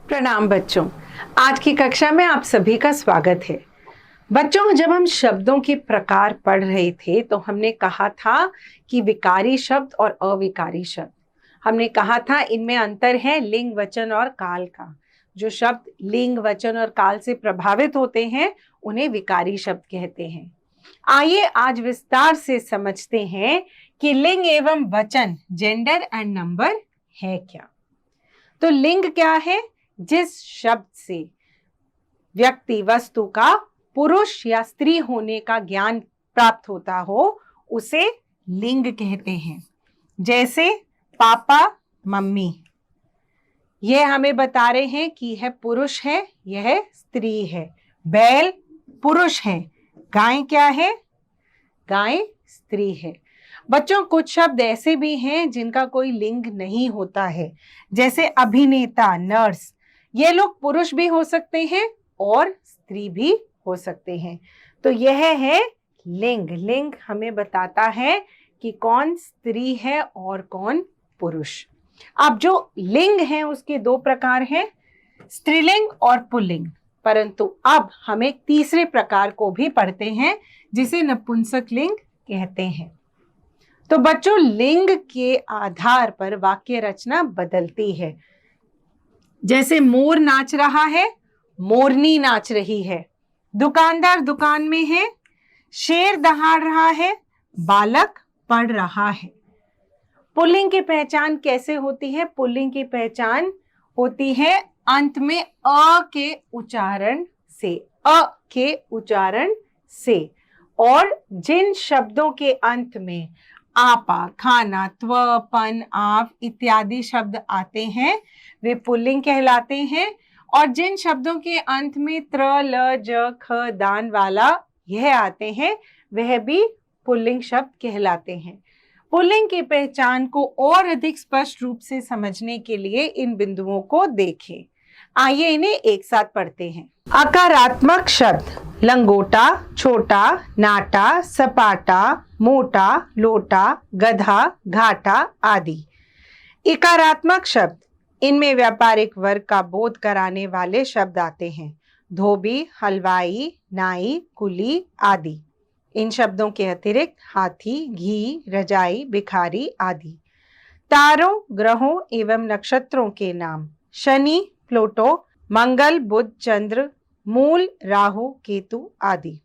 प्रणाम बच्चों। आज की कक्षा में आप सभी का स्वागत है। बच्चों, जब हम शब्दों के प्रकार पढ़ रहे थे तो हमने कहा था कि विकारी शब्द और अविकारी शब्द। हमने कहा था इनमें अंतर है लिंग, वचन और काल का। जो शब्द लिंग, वचन और काल से प्रभावित होते हैं उन्हें विकारी शब्द कहते हैं। आइए आज विस्तार से समझते हैं कि लिंग एवं वचन, जेंडर एंड नंबर है क्या। तो लिंग क्या है? जिस शब्द से व्यक्ति, वस्तु का पुरुष या स्त्री होने का ज्ञान प्राप्त होता हो उसे लिंग कहते हैं। जैसे पापा, मम्मी, यह हमें बता रहे हैं कि यह पुरुष है, यह स्त्री है। बैल पुरुष है, गाय क्या है? गाय स्त्री है। बच्चों, कुछ शब्द ऐसे भी हैं जिनका कोई लिंग नहीं होता है, जैसे अभिनेता, नर्स। ये लोग पुरुष भी हो सकते हैं और स्त्री भी हो सकते हैं। तो यह है लिंग। लिंग हमें बताता है कि कौन स्त्री है और कौन पुरुष। अब जो लिंग है उसके दो प्रकार हैं, स्त्रीलिंग और पुल्लिंग। परंतु अब हम एक तीसरे प्रकार को भी पढ़ते हैं जिसे नपुंसक लिंग कहते हैं। तो बच्चों, लिंग के आधार पर वाक्य रचना बदलती है। जैसे मोर नाच रहा है, मोरनी नाच रही है। दुकानदार दुकान में है, शेर दहाड़ रहा है, बालक पढ़ रहा है। पुल्लिंग की पहचान कैसे होती है? पुल्लिंग की पहचान होती है अंत में अ के उच्चारण से, अ के उच्चारण से। और जिन शब्दों के अंत में आपा, खाना, त्व, पन, आप इत्यादि शब्द आते हैं वे पुल्लिंग कहलाते हैं। और जिन शब्दों के अंत में त्र, ल, ज, ख, दान वाला यह आते हैं वह भी पुल्लिंग शब्द कहलाते हैं। पुल्लिंग की पहचान को और अधिक स्पष्ट रूप से समझने के लिए इन बिंदुओं को देखें। आइए इन्हें एक साथ पढ़ते हैं। आकारात्मक शब्द लंगोटा, छोटा, नाटा, सपाटा, मोटा, लोटा, गधा, घाटा आदि। इकारात्मक शब्द, इनमें व्यापारिक वर्ग का बोध कराने वाले शब्द आते हैं। धोबी, हलवाई, नाई, कुली आदि। इन शब्दों के अतिरिक्त हाथी, घी, रजाई, भिखारी आदि। तारों, ग्रहों एवं नक्षत्रों के नाम शनि, प्लूटो, मंगल, बुध, चंद्र, मूल, राहु, केतु आदि।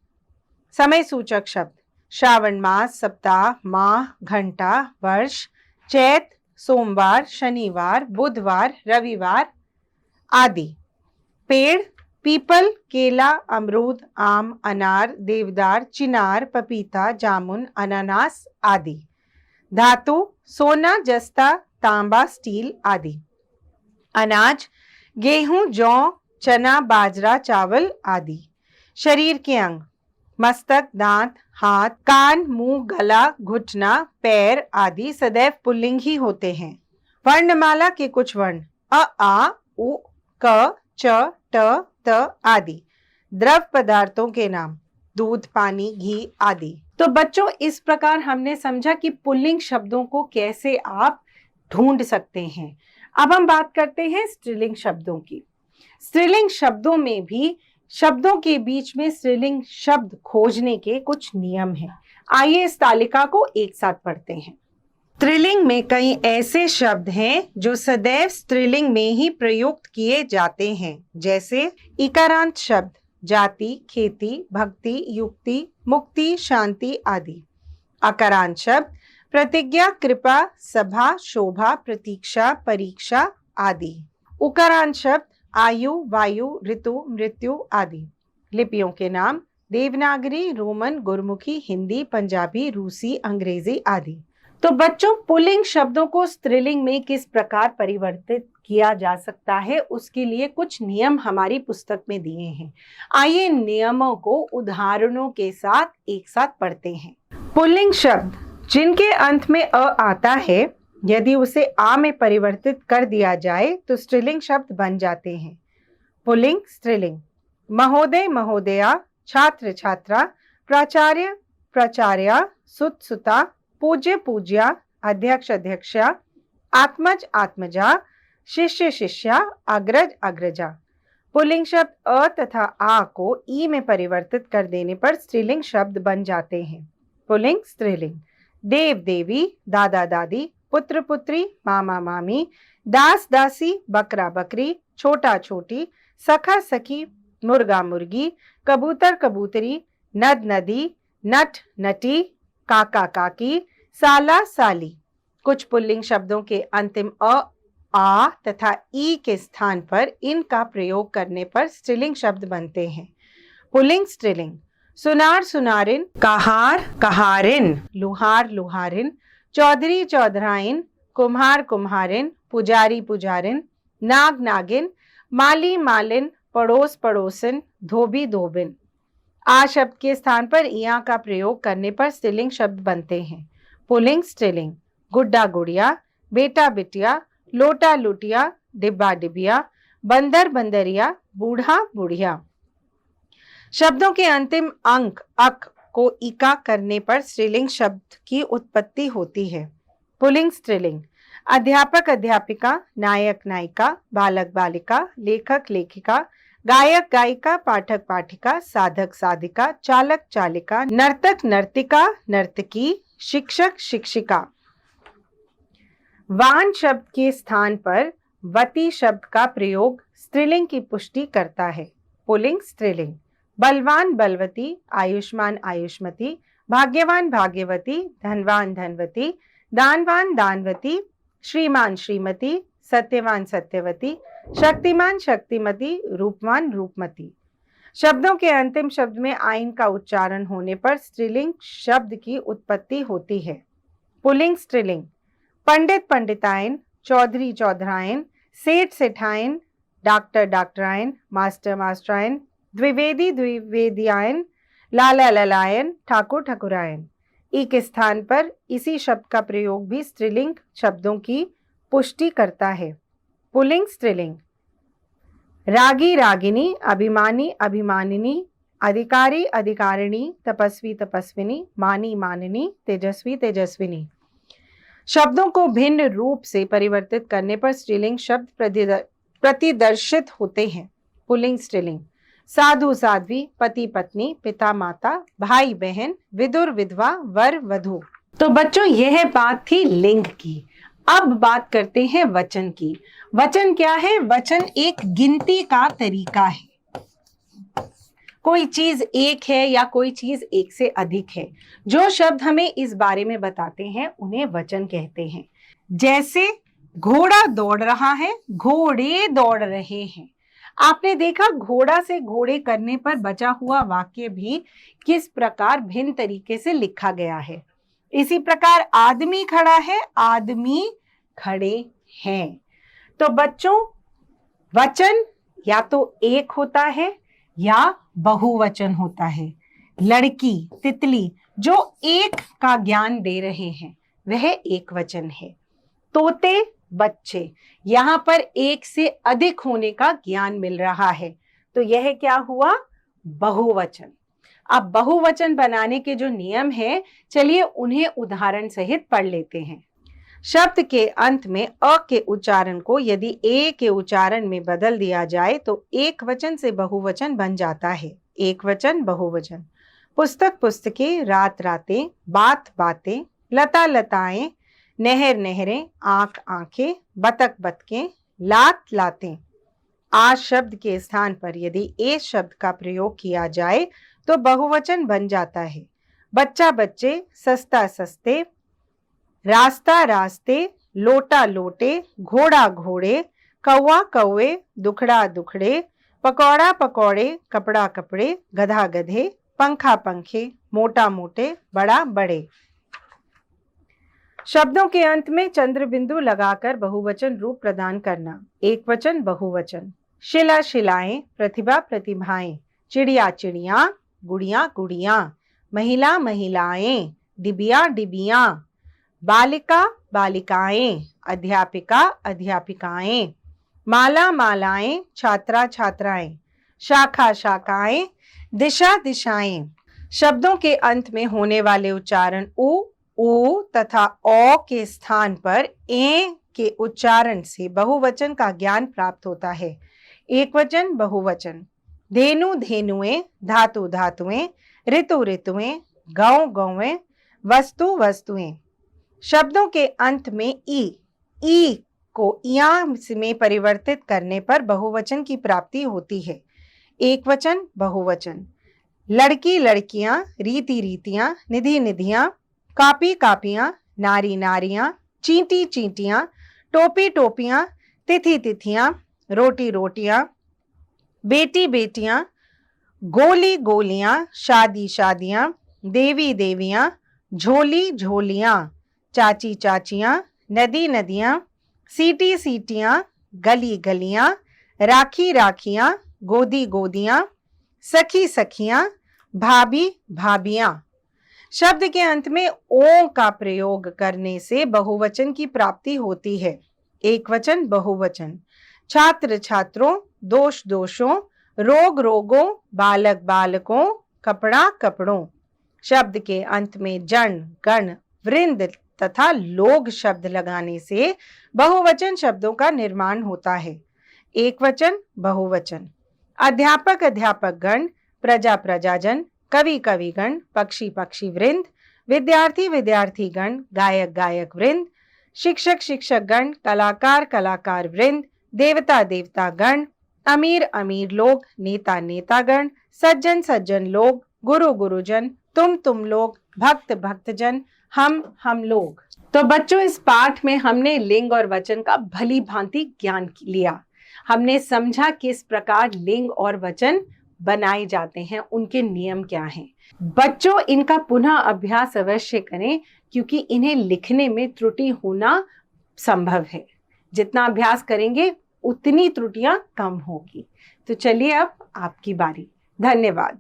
समय सूचक शब्द श्रावण मास, सप्ताह, माह, घंटा, वर्ष, चैत, सोमवार, शनिवार, बुधवार, रविवार आदि। पेड़, पीपल, केला, अमरूद, आम, अनार, देवदार, चिनार, पपीता, जामुन, अनानास आदि। धातु, सोना, जस्ता, तांबा, स्टील आदि। अनाज, गेहूं, जौ, चना, बाजरा, चावल आदि। शरीर के अंग, मस्तक, दांत, हाथ, कान, मुंह, गला, घुटना, पैर आदि सदैव पुल्लिंग ही होते हैं। वर्णमाला के कुछ वर्ण अ, आ, उ, क, च, ट, त आदि। द्रव पदार्थों के नाम दूध, पानी, घी आदि। तो बच्चों, इस प्रकार हमने समझा कि पुल्लिंग शब्दों को कैसे आप ढूंढ सकते हैं। अब हम बात करते हैं स्त्रीलिंग शब्दों की। स्त्रीलिंग शब्दों में भी शब्दों के बीच में स्त्रीलिंग शब्द खोजने के कुछ नियम हैं। आइए इस तालिका को एक साथ पढ़ते हैं। स्त्रीलिंग में कई ऐसे शब्द हैं जो सदैव स्त्रीलिंग में ही प्रयुक्त किए जाते हैं, जैसे इकारांत शब्द जाति, खेती, भक्ति, युक्ति, मुक्ति, शांति आदि। अकारांत शब्द प्रतिज्ञा, कृपा, सभा, शोभा, प्रतीक्षा, परीक्षा आदि। उकारांत शब्द आयु, वायु, ऋतु, मृत्यु आदि। लिपियों के नाम देवनागरी, रोमन, गुरमुखी, हिंदी, पंजाबी, रूसी, अंग्रेजी आदि। तो बच्चों, पुल्लिंग शब्दों को स्त्रीलिंग में किस प्रकार परिवर्तित किया जा सकता है उसके लिए कुछ नियम हमारी पुस्तक में दिए हैं। आइए नियमों को उदाहरणों के साथ एक साथ पढ़ते हैं। पुल्लिंग शब्द जिनके अंत में अ आता है, यदि उसे आ में परिवर्तित कर दिया जाए तो स्त्रीलिंग शब्द बन जाते हैं। पुल्लिंग स्त्रीलिंग महोदय, महोदया, छात्र, छात्रा, प्राचार्य, प्राचार्या, सुत, सुता, पूज्य, पूज्या, अध्यक्ष, अध्यक्षा, आत्मज, आत्मजा, शिष्य शिष्या, अग्रज अग्रजा। पुल्लिंग शब्द अ तथा आ को ई में परिवर्तित कर देने पर स्त्रीलिंग शब्द बन जाते हैं। पुल्लिंग स्त्रीलिंग। देव देवी, दादा दादी, पुत्र पुत्री, मामा मामी, दास दासी, बकरा बकरी, छोटा छोटी, सखा सखी, मुर्गा मुर्गी, कबूतर कबूतरी, नद नदी, नट नटी, काका काकी, साला साली। कुछ पुल्लिंग शब्दों के अंतिम अ, आ तथा ई के स्थान पर इन का प्रयोग करने पर स्त्रीलिंग शब्द बनते हैं। पुल्लिंग स्त्रीलिंग। सुनार सुनारिन, कहार कहारिन, लुहार लुहारिन, चौधरी चौधराइन, कुम्हार कुम्हारिन, पुजारी पुजारिन, नाग नागिन, माली मालिन, पड़ोस पड़ोसिन, धोबी धोबिन। आ शब्द के स्थान पर इया का प्रयोग करने पर स्त्रीलिंग शब्द बनते हैं। पुल्लिंग स्त्रीलिंग। गुड्डा गुड़िया, बेटा बिटिया, लोटा लुटिया, डिब्बा डिबिया, बंदर बंदरिया, बूढ़ा बुढ़िया। शब्दों के अंतिम अंक अक को इका करने पर स्त्रीलिंग शब्द की उत्पत्ति होती है। पुल्लिंग स्त्रीलिंग। अध्यापक अध्यापिका, नायक नायिका, बालक बालिका, लेखक लेखिका, गायक गायिका, पाठक पाठिका, साधक साधिका, चालक चालिका, नर्तक नर्तिका, नर्तकी, शिक्षक शिक्षिका। वान शब्द के स्थान पर वती शब्द का प्रयोग स्त्रीलिंग की पुष्टि करता है। पुल्लिंग स्त्रीलिंग। बलवान बलवती, आयुष्मान आयुष्मती, भाग्यवान भाग्यवती, धनवान धनवती, दानवान दानवती, श्रीमान श्रीमती, सत्यवान सत्यवती, शक्तिमान शक्तिमती, रूपवान रूपमती। शब्दों के अंतिम शब्द में आइन का उच्चारण होने पर स्त्रीलिंग शब्द की उत्पत्ति होती है। पुल्लिंग स्त्रीलिंग। पंडित पंडिताइन, चौधरी चौधराइन, सेठ सेठाइन, डॉक्टर डॉक्टराइन, मास्टर मास्टराइन, द्विवेदी द्विवेदियाइन, लाला ललायन, ठाकुर ठाकुरायन। ई के स्थान पर इसी शब्द का प्रयोग भी स्त्रीलिंग शब्दों की पुष्टि करता है। पुल्लिंग स्त्रीलिंग। रागी रागिनी, अभिमानी अभिमानिनी, अधिकारी अधिकारिणी, तपस्वी तपस्विनी, मानी मानिनी, तेजस्वी तेजस्विनी। शब्दों को भिन्न रूप से परिवर्तित करने पर स्त्रीलिंग शब्द प्रतिदर्शित होते हैं। पुल्लिंग स्त्रीलिंग। साधु साध्वी, पति पत्नी, पिता माता, भाई बहन, विदुर विधवा, वर वधू। तो बच्चों यह बात थी लिंग की। अब बात करते हैं वचन की। वचन क्या है? वचन एक गिनती का तरीका है। कोई चीज एक है या कोई चीज एक से अधिक है, जो शब्द हमें इस बारे में बताते हैं उन्हें वचन कहते हैं। जैसे घोड़ा दौड़ रहा है, घोड़े दौड़ रहे हैं। आपने देखा घोड़ा से घोड़े करने पर बचा हुआ वाक्य भी किस प्रकार भिन्न तरीके से लिखा गया है। इसी प्रकार आदमी खड़ा है, आदमी खड़े हैं। तो बच्चों वचन या तो एक होता है या बहुवचन होता है। लड़की, तितली जो एक का ज्ञान दे रहे हैं वह एक वचन है। तोते, बच्चे, यहाँ पर एक से अधिक होने का ज्ञान मिल रहा है, तो यह क्या हुआ? बहुवचन। अब बहुवचन बनाने के जो नियम हैं, चलिए उन्हें उदाहरण सहित पढ़ लेते हैं। शब्द के अंत में अ के उच्चारण को यदि ए के उच्चारण में बदल दिया जाए तो एक वचन से बहुवचन बन जाता है। एक वचन, बहुवचन। पुस्तक पुस्तकें, रात रातें, बात बातें, लता लताएं, नहर नहरें, आंख आंखें, बतक बतकें, लात लातें। आ शब्द के स्थान पर यदि ए शब्द का प्रयोग किया जाए तो बहुवचन बन जाता है। बच्चा बच्चे, सस्ता सस्ते, रास्ता रास्ते, लोटा लोटे, घोड़ा घोड़े, कौवा कौवे, दुखड़ा दुखड़े, पकौड़ा पकौड़े, कपड़ा कपड़े, गधा गधे, पंखा पंखे, मोटा मोटे, बड़ा बड़े। शब्दों के अंत में चंद्र बिंदु लगाकर बहुवचन रूप प्रदान करना। एक वचन, बहुवचन। शिला शिलाएं, प्रतिभा प्रतिभाएं, चिड़िया चिड़िया, गुड़िया गुड़िया, महिला महिलाएं, डिबिया डिबिया, बालिका बालिकाएं, अध्यापिका अध्यापिकाएं, माला मालाएं, छात्रा छात्राएं, शाखा शाखाएं, दिशा दिशाएं। शब्दों के अंत में होने वाले उच्चारण उ, ऊ तथा औ के स्थान पर ए के उच्चारण से बहुवचन का ज्ञान प्राप्त होता है। एकवचन, बहुवचन। धेनु धेनुएं, धातु धातुएं, ऋतु ऋतुएं, गौ गौएं, वस्तु वस्तुएं। शब्दों के अंत में ई को या में परिवर्तित करने पर बहुवचन की प्राप्ति होती है। एकवचन, बहुवचन। लड़की लड़कियां, रीति रीतियां, निधि निधियां, कापी कापियां, नारी नारियां, चींटी चींटियां, टोपी टोपियां, तिथि तिथियां, रोटी रोटियां, बेटी बेटियां, गोली गोलियां, शादी शादियां, देवी देवियां, झोली झोलियां, चाची चाचियां, नदी नदियां, सीटी सीटियां, गली गलियां, राखी राखियां, गोदी गोदियां, सखी सखियां, भाभी भाभियां। शब्द के अंत में ओ का प्रयोग करने से बहुवचन की प्राप्ति होती है। एकवचन, बहुवचन। छात्र छात्रों, दोष दोषों, रोग रोगों, बालक बालकों, कपड़ा कपड़ों। शब्द के अंत में जन, गण, वृंद तथा लोग शब्द लगाने से बहुवचन शब्दों का निर्माण होता है। एकवचन, बहुवचन। अध्यापक अध्यापक गण, प्रजा प्रजाजन, कवि कविगण, पक्षी पक्षी वृंद, विद्यार्थी विद्यार्थी गण, गायक गायक वृंद, शिक्षक शिक्षक गण, कलाकार कलाकार वृंद, देवता देवता गण, अमीर अमीर लोग, नेता नेतागण, सज्जन सज्जन लोग, गुरु गुरुजन, तुम लोग, भक्त भक्तजन, हम लोग। तो बच्चों, इस पाठ में हमने लिंग और वचन का भली भांति ज्ञान लिया। हमने समझा किस प्रकार लिंग और वचन बनाए जाते हैं, उनके नियम क्या हैं। बच्चों, इनका पुनः अभ्यास अवश्य करें, क्योंकि इन्हें लिखने में त्रुटि होना संभव है। जितना अभ्यास करेंगे उतनी त्रुटियां कम होगी। तो चलिए, अब आपकी बारी। धन्यवाद।